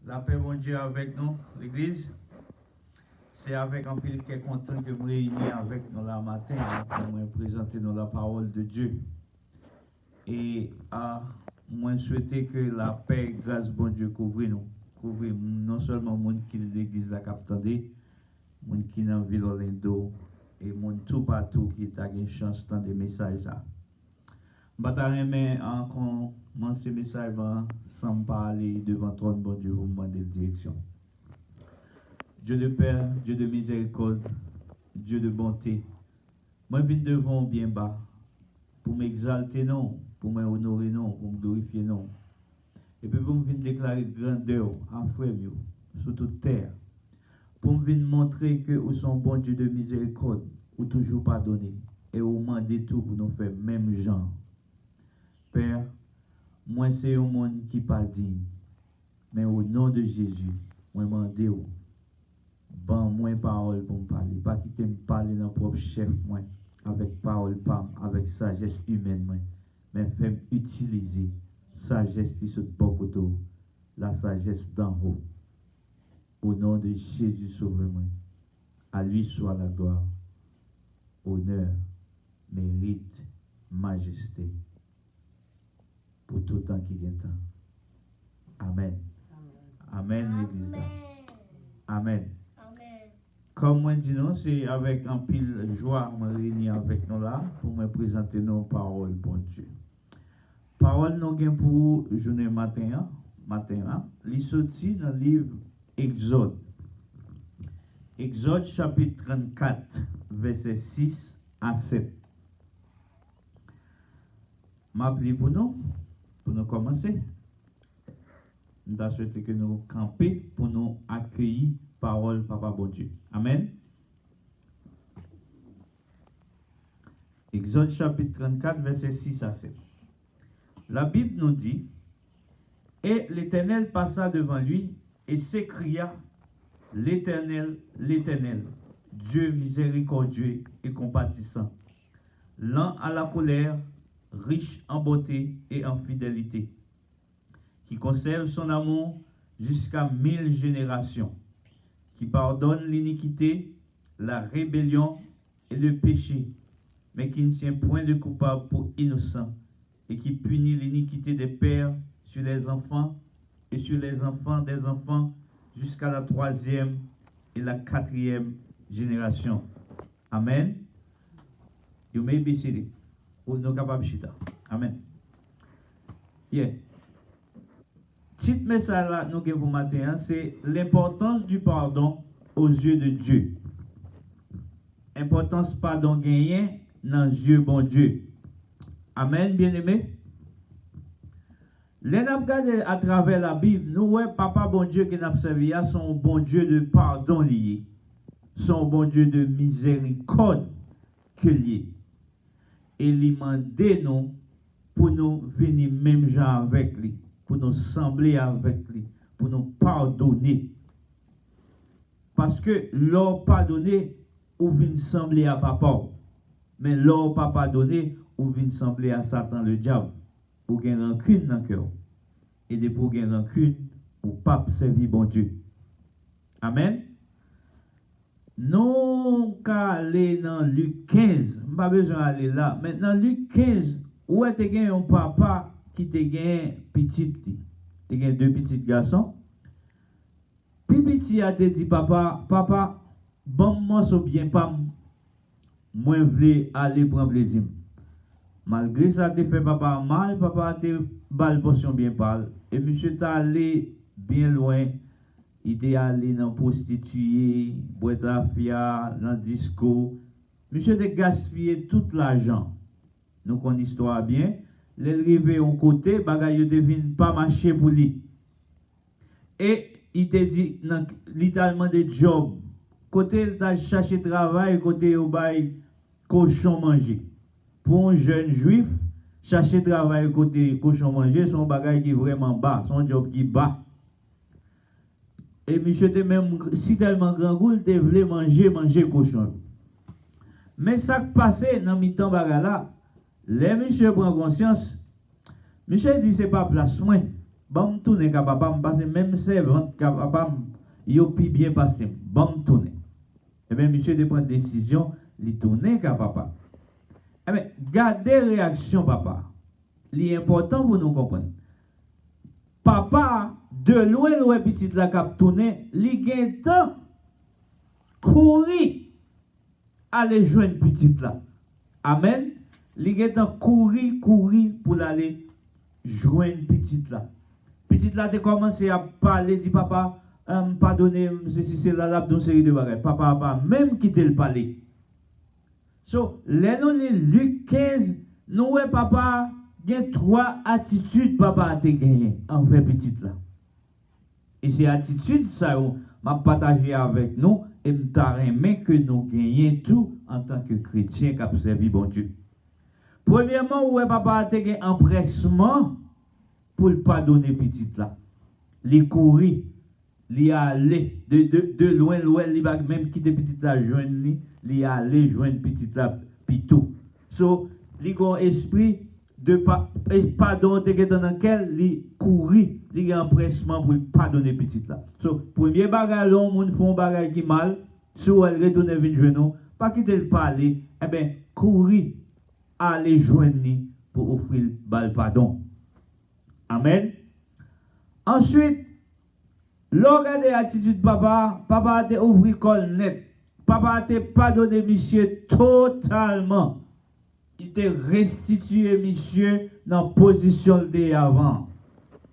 La paix, bon Dieu, avec nous, l'Église. C'est avec un pile qui est content de me réunir avec nous la matin pour me présenter nous la parole de Dieu. Et à moi souhaiter que la paix, grâce, bon Dieu, couvre nous. Couvre non seulement le monde qui l'Église la captandé, le monde qui est dans la ville Orlando, et le monde tout partout qui a une chance dans des messages. Je vais encore commencer le message sans parler devant toi, bon Dieu, vous demander direction. Dieu de Père, Dieu de miséricorde, Dieu de bonté, moi je viens devant bien bas pour m'exalter, non, pour m'honorer, non, pour me glorifier, non. Et puis pour me venir déclarer grandeur à frère sur toute terre. Pour me venir montrer que vous sont bon Dieu de miséricorde, ou toujours pardonner, et vous demandez tout pour nous faire même genre. Père, moi c'est un monde qui pas digne, mais au nom de Jésus, moi demande ban moi parole pour me parler, pas quitter me parler dans propre chef moi, avec parole pas avec sagesse humaine moi, mais faire utiliser sagesse qui se beaucoup la sagesse d'en haut. Au nom de Jésus sauveur moi, à lui soit la gloire, honneur, mérite, majesté, pour tout temps qui vient temps. Amen. Amen, l'Église. Amen. Comme moi dis non, c'est avec un pile joie me réunir avec nous là pour me présenter nos paroles, bon Dieu. Parole nous gain pour journée matin, li sorti dans le livre Exode. Exode chapitre 34, verset 6 à 7. M'appeler pour nous commencer. Nous avons souhaité que nous campions pour nous accueillir parole Papa bon Dieu. Amen. Exode chapitre 34, verset 6 à 7. La Bible nous dit, et l'Éternel passa devant lui et s'écria, l'Éternel, l'Éternel, Dieu miséricordieux et compatissant, lent à la colère, riche en beauté et en fidélité, qui conserve son amour jusqu'à 1000 générations, qui pardonne l'iniquité, la rébellion et le péché, mais qui ne tient point de coupable pour innocent, et qui punit l'iniquité des pères sur les enfants et sur les enfants des enfants jusqu'à la 3e et la 4e génération. Amen. You may be seated. Ou nous capables chita. Amen. Yeah. Petit message là, nous avons pour matin, c'est l'importance du pardon aux yeux de Dieu. Importance pardon gagné dans les yeux bon Dieu. Amen, bien-aimé. Les nous regardons à travers la Bible, nous voyons Papa bon Dieu qui nous servi, son bon Dieu de pardon lié, son bon Dieu de miséricorde que lié. Et il demande nous pour nous venir même gens avec lui, pour nous sembler avec lui, pour nous pardonner. Parce que l'or pardonné, ou vient sembler à papa. Mais l'or pas pardonné, ou vient sembler à Satan le diable. Ou gain rancune dans le cœur. Et de pour gain rancune, ou pas servir bon Dieu. Amen. Non qu'à aller dans Luc 15, pas besoin d'aller là. Maintenant, Luc 15, où est-ce qu'il y a un papa qui te gagne petit, tu as deux petits garçons. Puis petit a te dit, papa, bon morceau bien pas, moi voulais aller prendre plaisir. Malgré ça, te fait papa mal, papa te balle portion bien pâle. Et monsieur t'a allé bien loin. Il était allé dans prostituée, boîte à fia, dans disco. Monsieur a gaspillé tout l'argent. Nous connaissons l'histoire bien. L'arrivée au côté, bagaille ne devine pas marcher pour lui. Et il te dit, littéralement des jobs. Côté, il t'a cherché travail, côté, il bail cochon manger. Pour un jeune juif, chercher travail côté cochon manger, son bagage qui est vraiment bas, son job qui est bas. Et monsieur te même, si tellement grand goût, il voulait manger cochon. Mais ça qui passait dans le temps bagage là, les monsieur prend conscience, monsieur dit c'est pas place moi. Bon tourner papa me passer même servante papa yo pi bien passé. Bon tourner. Eh bien monsieur de prendre décision, li tourner papa. Eh bien gardez réaction papa. Li important pour nous comprendre. Papa de loin petite la cap tourner, li gen temps courir aller joindre petite là. Amen. Li gen temps courir pour aller joindre petite là. Petite là te commencé à parler dit papa pardonnez ceci c'est là dans série de bagages. Papa pas même quitter le palais. So, les nous Luc 15, nous ouais papa il y a 3 attitudes papa a gagné envers petite là. Et ces attitudes ça m'a partagé avec nous et m'ta remet que nous gagnons tout en tant que chrétien qui a servi bon Dieu. Premièrement, ouais papa a gagné empressement pour ne pas donner petite là. Les courir, les aller de loin il va même quitter petite là joindre li aller joindre petite là pitou. So, li gon esprit de pardon dans lequel li courir, li empressement pour pardonner petite là. So, premier bagage l'on moun font bagage qui mal, so elle retourne vinn joindre pas quitter le parler, eh ben courir aller joindre pour offrir bal pardon. Amen. Ensuite, l'organe de l'attitude papa a te ouvri col net. Papa a te pardonné monsieur totalement. Il te restitué monsieur dans la position de avant.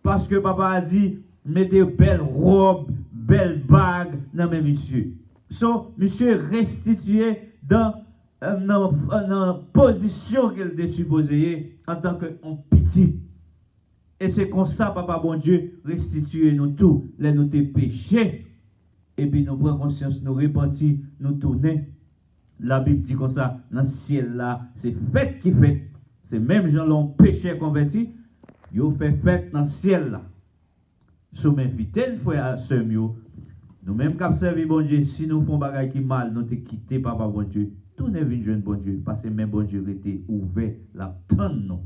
Parce que papa a dit, mettez belle robe, belle bague dans mes monsieur. So, monsieur restitué dans la position qu'il était supposé en tant qu'un petit. Et c'est comme ça, papa bon Dieu, restituer nous tout, les nous péchés. Et puis nous prenons conscience, nous repentir, nous tourner. La Bible dit comme ça, dans le ciel là, c'est fête qui fait. C'est même gens l'ont péché converti, ils ont fait fête dans le ciel là. Si nous invitons frère à ce mieux, nous-mêmes qui servi bon Dieu, si nous faisons des choses qui mal, nous te quitter papa bon Dieu. Tout n'est venu jeune bon Dieu, parce que même bon Dieu était ouvert, la tonne nous.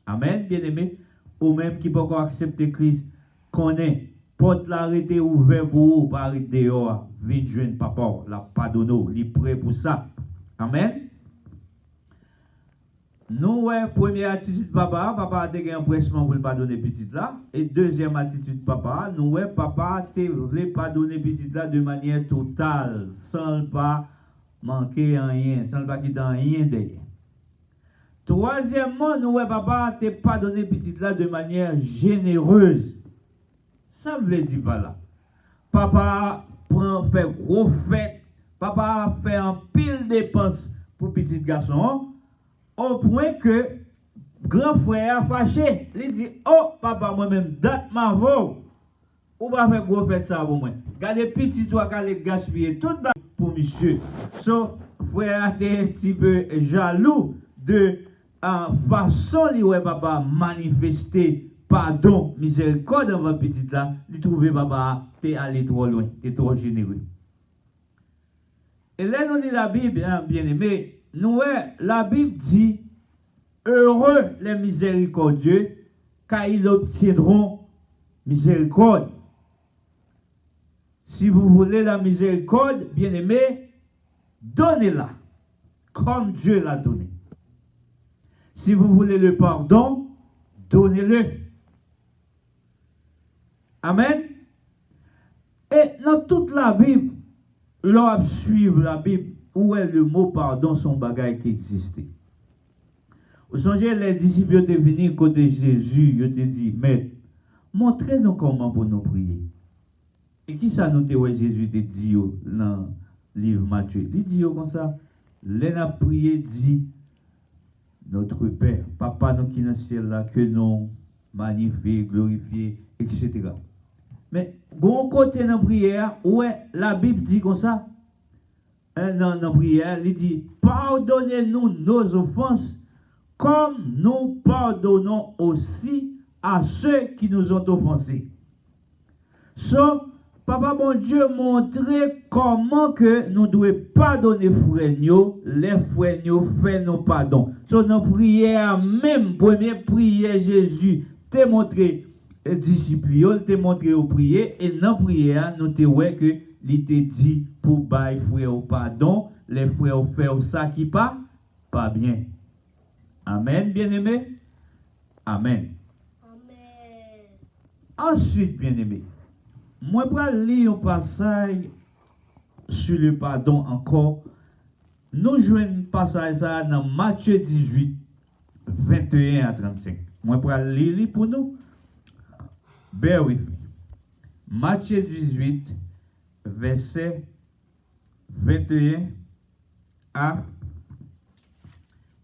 Amen, bien-aimé. Ou même qui peut encore accepter Christ, connaît, porte l'arrêté ouvert pour vous, pas arrêter dehors, vite jeune papa, la pardonne, il est prêt pour ça. Amen. Nous, ouais, première attitude papa a été un empressement pour le pardonner petite là. Et deuxième attitude papa, nous, ouais, papa a voulu pardonner petite là de manière totale, sans pas manquer rien, sans pas quitter rien derrière. Troisièmement, nous, papa, t'es pardonné petite là de manière généreuse. Ça me le dit pas là. Papa fait gros fête. Papa fait un pile dépenses pour petit garçon. Au point que grand frère a fâché. Il dit, oh papa, moi-même, date ma voix. Ou va faire gros fête ça pour moi. Gardez petit toi qu'à les gaspiller tout pour monsieur. So, frère était un petit peu jaloux de façon li ouais papa manifester pardon miséricorde dans votre petite là, il trouver papa t'es allé trop loin, t'es trop généreux. Et là nous dit la Bible bien aimé, nous la Bible dit heureux les miséricordieux car ils obtiendront miséricorde. Si vous voulez la miséricorde, bien aimé, donnez-la comme Dieu l'a donné. Si vous voulez le pardon, donnez-le. Amen. Et dans toute la Bible, l'on suivre la Bible, où est le mot pardon, son bagage qui existait. Vous songez, les disciples étaient venus côté Jésus, ils ont dit, Maître, montrez-nous comment pour nous prier. Et qui ça nous dit, Jésus te dit dans le livre Matthieu? Il dit comme ça, l'un a prié, dit, notre Père, Papa nous qui est dans le ciel là, que nous magnifier, glorifier, etc. Mais, bon côté dans la prière, ouais, la Bible dit comme ça, dans la prière, il dit, pardonnez-nous nos offenses, comme nous pardonnons aussi à ceux qui nous ont offensés. So, Papa bon Dieu montrer comment que nous devons pardonner frères, les frères fait nos pardons. So, dans la prière, même première prière, Jésus t'a montré disciples, il te montré au prier, et dans la prière, nous te ouais que il te dit pour bailler frère au pardon, les frères faire ça qui pas bien. Amen, bien-aimé. Amen. Amen. Ensuite, bien-aimé, moi je vais lire un passage sur le pardon encore. Nous jouons un passage ça dans Matthieu 18, 21 à 35. Moi je vais lire pour nous. Bear with me. Matthieu 18, verset 21 à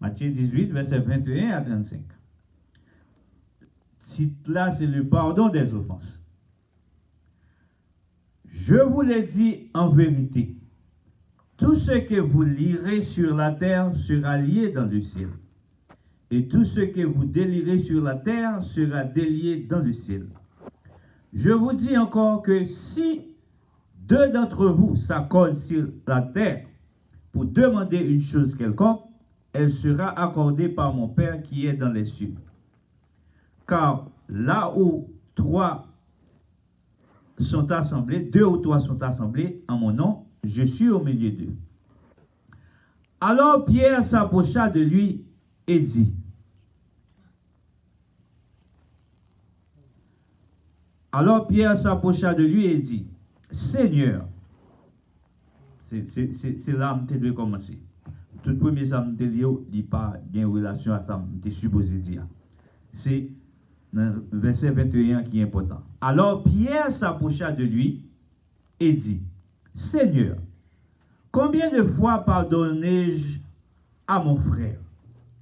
Matthieu 18, verset 21 à 35. Titre là, c'est le pardon des offenses. Je vous l'ai dit en vérité, tout ce que vous lirez sur la terre sera lié dans le ciel. Et tout ce que vous délirez sur la terre sera délié dans le ciel. Je vous dis encore que si deux d'entre vous s'accordent sur la terre pour demander une chose quelconque, elle sera accordée par mon Père qui est dans les cieux. Car là où trois sont assemblés, deux ou trois sont assemblés en mon nom, je suis au milieu d'eux. Alors Pierre s'approcha de lui et dit, Seigneur, c'est là que tu dois commencer. Tout premier ça me dit, il n'y a pas de relation à ça, je suis supposé dire. C'est verset 21 qui est important. Alors Pierre s'approcha de lui et dit, Seigneur, combien de fois pardonnerai-je à mon frère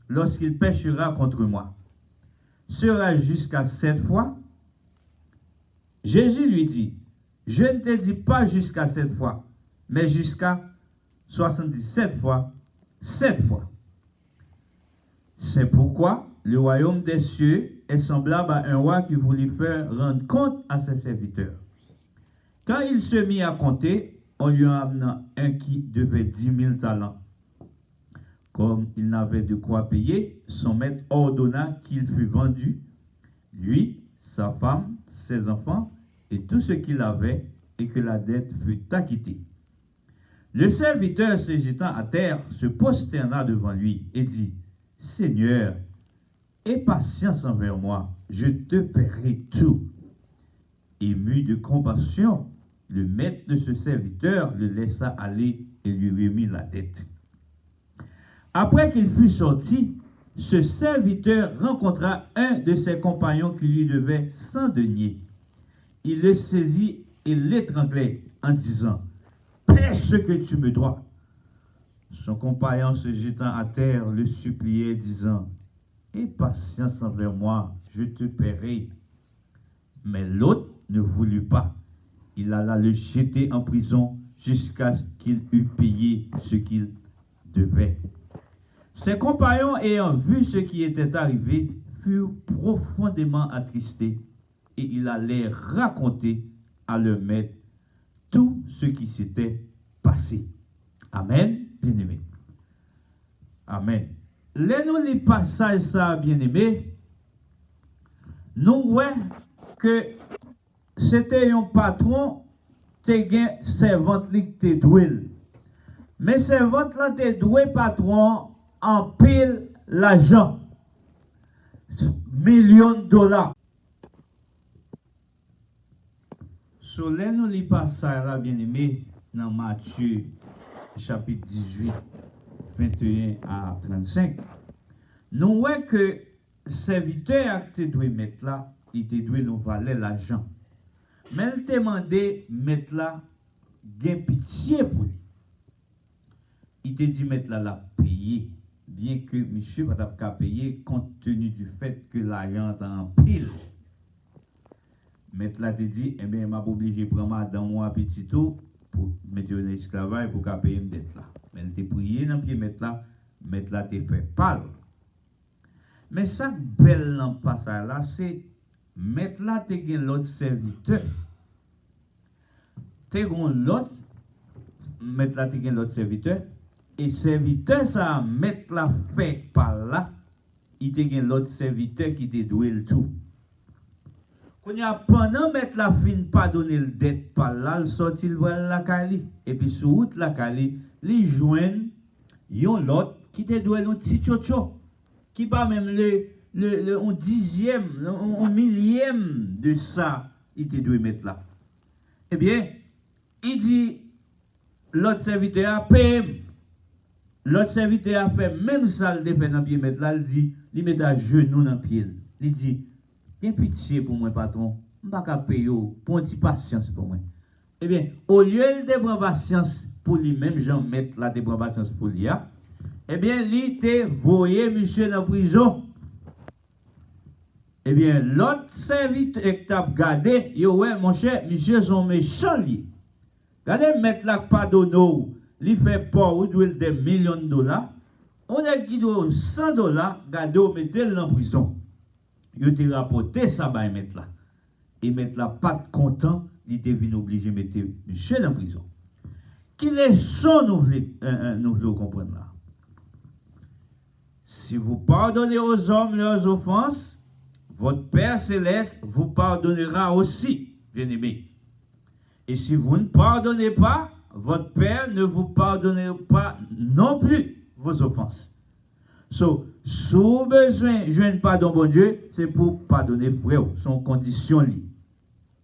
lorsqu'il péchera contre moi? Sera-ce jusqu'à 7 fois? Jésus lui dit, je ne te dis pas jusqu'à 7 fois, mais jusqu'à 77 fois, 7 fois. C'est pourquoi le royaume des cieux est semblable à un roi qui voulait faire rendre compte à ses serviteurs. Quand il se mit à compter, on lui en amena un qui devait 10 000 talents. Comme il n'avait de quoi payer, son maître ordonna qu'il fût vendu, lui, sa femme, ses enfants et tout ce qu'il avait, et que la dette fût acquittée. Le serviteur, se jetant à terre, se prosterna devant lui et dit, Seigneur, aie patience envers moi, je te paierai tout. Ému de compassion, le maître de ce serviteur le laissa aller et lui remit la dette. Après qu'il fut sorti, ce serviteur rencontra un de ses compagnons qui lui devait 100 deniers. Il le saisit et l'étranglait en disant, paie ce que tu me dois. Son compagnon se jetant à terre le suppliait, disant, aie patience envers moi, je te paierai. Mais l'autre ne voulut pas. Il alla le jeter en prison jusqu'à ce qu'il eût payé ce qu'il devait. Ses compagnons, ayant vu ce qui était arrivé, furent profondément attristés et il allait raconter à leur maître tout ce qui s'était passé. Amen, bien-aimé. Amen. Laissez-nous les passages ça, bien-aimé. Nous voyons que c'était un patron qui a servante qui était doué. Mais servante là était doué patron en pile l'argent. Millions de dollars. So, nous les passages là, bien-aimé, dans Matthieu chapitre 18, 21 à 35. Nous voyons que le serviteur qui doit mettre là, il doit nous valer l'argent. Mais il te demandé mettre là, gain pitié pour lui. Il te dit mettre là la payer, bien que monsieur va pas payer compte tenu du fait que l'argent est en pile. Mettre là te dit, eh bien, m'a obligé de prendre dans mon petit tout pour mettre un esclavage pour payer me dette là. Mais il te prié dans pied mettre là te fait pâle. Mais ça belle dans passage là, c'est mettre là te gen l'autre serviteur. Te gen l'autre mettre là te gen l'autre serviteur et serviteur ça mettre là fait par là, il te gen l'autre serviteur qui te doué le tout. Quand y a pendant mettre la fin pas donner le dette par là, le sorti le la Cali et puis sur route la Cali, les joignent yon l'autre qui te doit un petit chocho qui pas même un dixième, un millième de ça, il te doit mettre là. Eh bien, il dit l'autre serviteur a payé. L'autre serviteur a fait même ça, le fait dans le pied mettre là, il dit, il met à genoux dans le pied. Il dit, bien pitié pour moi, patron, je ne vais pas payer, pour une petite patience pour moi. Eh bien, au lieu de prendre patience pour lui-même, Jean mettre là, de prendre patience pour lui, eh bien, il te voyé monsieur dans la prison. Eh bien, l'autre serviteur que tu as gardé, ouais, mon cher, monsieur, son méchant, lui. Regardez, mettre là, pardonne, il fait pas, ou doit des millions de dollars. On a qui doit 100 dollars, gardez, mettez-le en prison. Il te rapporté ça, bah, mettre là. Et mettre là, pas content, il devient obligé de mettre monsieur dans la prison. Qui les sont, nous voulons comprendre là. Si vous pardonnez aux hommes leurs offenses, votre Père Céleste vous pardonnera aussi, bien-aimés. Et si vous ne pardonnez pas, votre Père ne vous pardonnera pas non plus vos offenses. So, si vous avez besoin de joindre pardon, bon Dieu, c'est pour pardonner frère, son condition liée.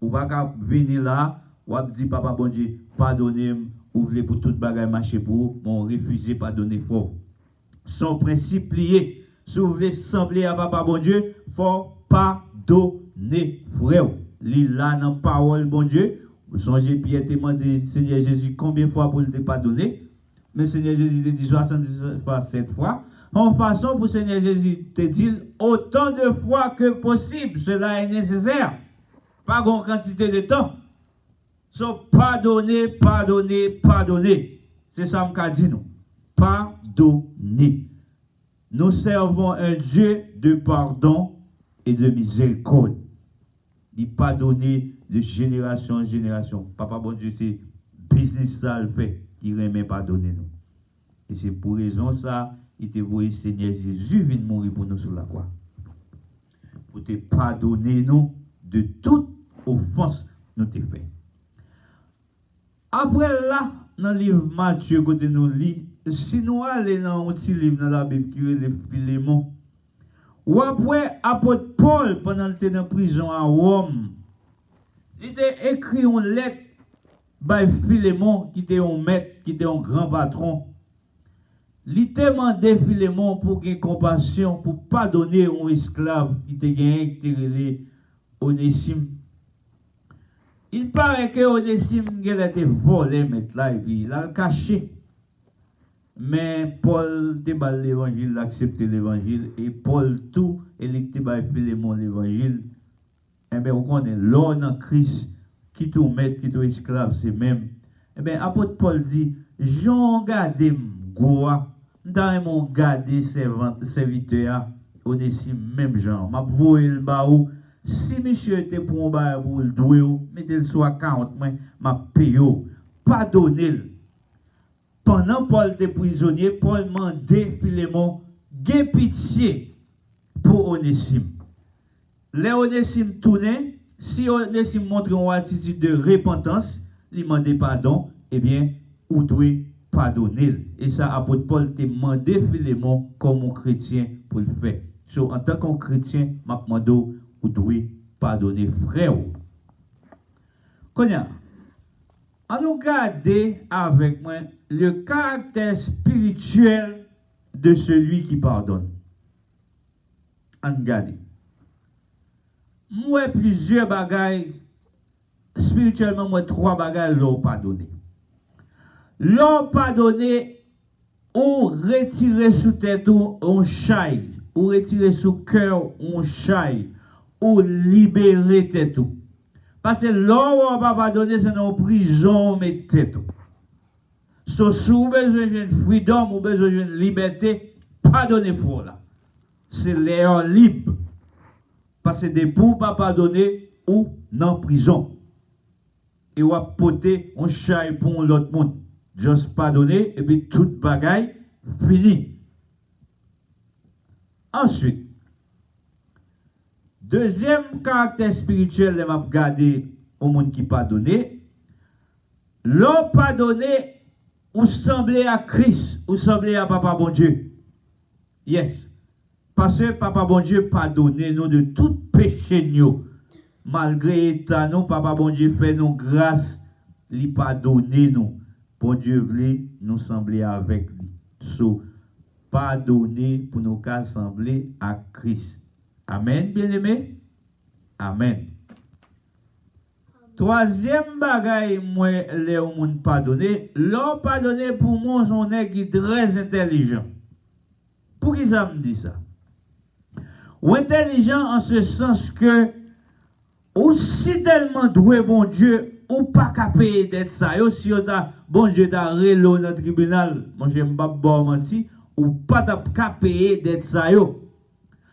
Vous ne pouvez pas venir là, ou dire, papa, bon Dieu, pardonnez-moi, ou voulez pour toute bagaille marcher pour vous, mon refusez pardonner frère. Son principe lié, si vous voulez sembler à papa, bon Dieu, il faut pardonner frère. Li là dans la parole, bon Dieu, vous songez, Pierre te demandé, Seigneur Jésus, combien de fois pour te pardonner? Mais Seigneur Jésus te dit 70 fois, 7 fois. En façon pour Seigneur Jésus te dit autant de fois que possible. Cela est nécessaire. Pas grande quantité de temps. So, pardonner, pardonner, pardonner. C'est ça que dit nous. Pardonner. Nous servons un Dieu de pardon et de miséricorde. Il pardonner de génération en génération. Papa, bon Dieu, c'est business ça le fait. Il remet pardonner nous. Et c'est pour raison ça, il te voyait Seigneur Jésus vient mourir pour nous sur la croix. Pour te pardonner nous de toute offense nous te fait. Après là, dans le livre Matthieu, côté nous lit, si nous allons dans un petit livre dans la Bible qui est le Philémon, ou après, apôtre Paul, pendant qu'il était en prison à Rome, il a écrit une lettre par Philémon, qui était un maître, qui était un grand patron. Il a demandé Philémon pour qu'il ait compassion, pour pardonner un esclave qui était gagné, qui était Onésime. Il paraît que Onésime a été volé, maître là, et puis il a caché. Mais Paul a l'évangile, il a accepté l'évangile, et Paul tout, il a Philémon l'évangile. Eh bien, vous connaissez, l'homme en Christ, qui tout maître, qui tout esclave, c'est même. Eh bien, apôtre Paul dit, j'en garde Goa, dans mon garde serviteur, Onésime, même genre, m'a voué le baou. Si monsieur était pour un bail pour le doué, mettez-le soit 40, m'a payé, pardonnez-le. Pendant Paul était prisonnier, Paul demandait Philémon, gain pitié pour Onésime. Les Onésime tournaient, si Onésime montre une attitude de repentance, il demandait pardon, eh bien, vous devez pardonner. Et ça, apôtre Paul te demandé Philémon comme un chrétien pour le faire. So, en tant que chrétien, m'a demandé, vous devez pardonner frère. Konya, on nous garder avec moi le caractère spirituel de celui qui pardonne. On garde. Moi, plusieurs bagailles, spirituellement, moi, 3 bagailles, l'ont pardonné. L'ont pardonné ou retirer sous tête ou un chaille, ou retirer sous cœur un chaille, ou libérer tête ou. Parce que l'homme on va pardonner, c'est dans prison, mais tête ou. So, si vous avez besoin de freedom, ou besoin de liberté, pardonnez-vous là. C'est l'air libre. Parce que des pour pas pardonner ou dans prison. Et ou à poter un chat pour l'autre monde. Juste pardonner et puis toute bagaille fini. Ensuite, Deuxième caractère spirituel, je m'a regardé au monde qui pardonné. L'on pardonné ou semblé à Christ, ou semblé à Papa bon Dieu. Yes. Parce que Papa bon Dieu pardonne nous de tout péché nous. Malgré état nous, Papa bon Dieu fait nous grâce, il pardonne nous. Bon Dieu voulait nous sembler avec lui. So, pardonner pour nous cas sembler à Christ. Amen, bien-aimé? Amen. Troisième bagaille, moi, les monde pardonner, l'on pardonner pour moi, son qui est très intelligent. Pour qui ça me dit ça? Ou intelligent en ce sens que, aussi tellement doué, bon Dieu, ou pas qu'à payer d'être ça, si bon Dieu t'a relo dans le tribunal, mon j'aime pas bon menti, ou pas qu'à payer d'être ça,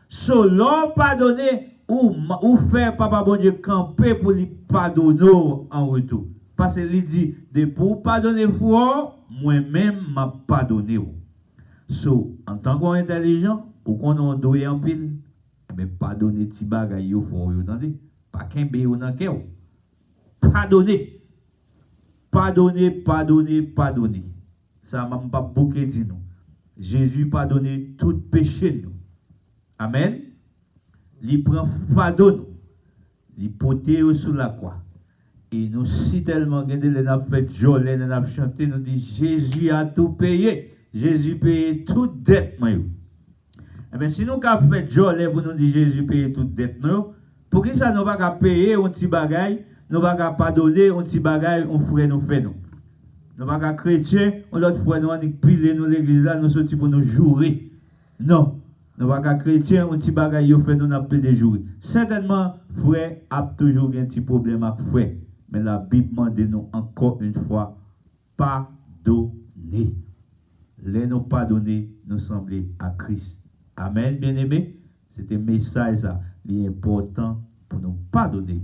so l'on pardonner, ou faire papa bon Dieu camper pour lui pardonner en retour. Parce qu'il dit, de pour pardonner fort, moi-même m'a pardonné. So, en tant qu'intelligent, ou qu'on a doué en pile, mais pardonner ti bagay yo fort, vous entendez? Pas qu'un béo dans cœur. Pardonner. Pardonner, pardonner, pardonner. Ça m'a pas beaucoup dit nous. Jésus pardonné tout péché nous. Amen. Il prend pardon. Il poté sous la croix. Et nous si tellement regardé les n'a fait joler, les n'a chanté, nous dit Jésus a tout payé. Jésus payé toute dette moi. Eh bien, si nous avons fait jolie pour nous dire Jésus paye toute dette, pour qui ça nous va pas payer un petit bagage, nous va pas pardonner un petit bagage, on frère nous fait nous. Nous va pas chrétien, on l'autre frère nous dit piler nous l'église là, nous sorti pour nous jouer. Non, nous va pas chrétien, un petit bagage yo fait nous n'a plus de jouer. Certainement, frère a toujours un petit problème avec frère, mais la Bible demande nous encore une fois pardonner. Les nous pardonner, nous sembler à Christ. Amen, bien-aimé. C'est un message ça, important pour nous pardonner,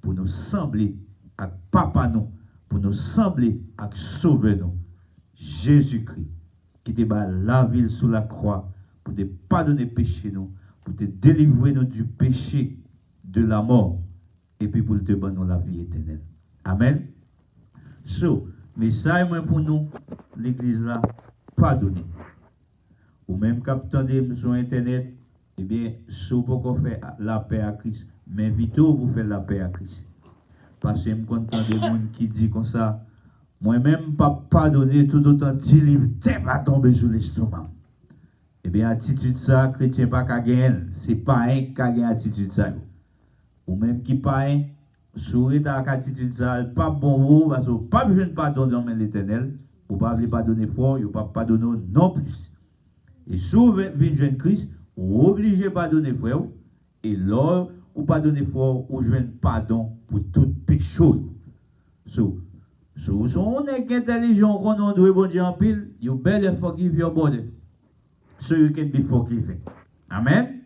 pour nous sembler à Papa nous, pour nous sembler à sauver nous. Jésus-Christ, qui te bat la ville sous la croix, pour te pardonner péché nous, pour te délivrer nous du péché, de la mort, et puis pour te donner la vie éternelle. Amen. So, message pour nous, l'église là, pardonner. Ou même captant sur internet, eh bien, si vous pouvez faire la paix à Christ, m'invitez-vous pour faire la paix à Christ. Parce que je me content des gens qui disent comme ça, moi-même, pas pardonner tout autant 10 livres, t'es pas tombé sur l'estomac. Eh bien, attitude ça, chrétien pas qu'à gagner, c'est pas un qui a gagné attitude ça. Ou même qui pas un, sourit à attitude ça, pas bon, parce que pas besoin de pardonner dans l'éternel, ou pas pardonner fort, ou pas pardonner non plus. Et si vous venez jeune Christ, vous obligez de pardonner frère, et lors ou pardonner fort, vous jouez pardon pour tout péché. Si on est intelligent, qu'on doit bon Dieu en pile, you better forgive your body, so you can be forgiven. Amen.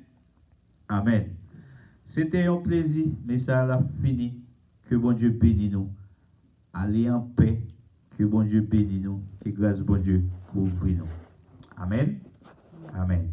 Amen. C'était un plaisir, mais ça a fini. Que bon Dieu bénisse nous. Allez en paix. Que bon Dieu bénisse nous. Que grâce bon Dieu couvre nous. Amen. Amen.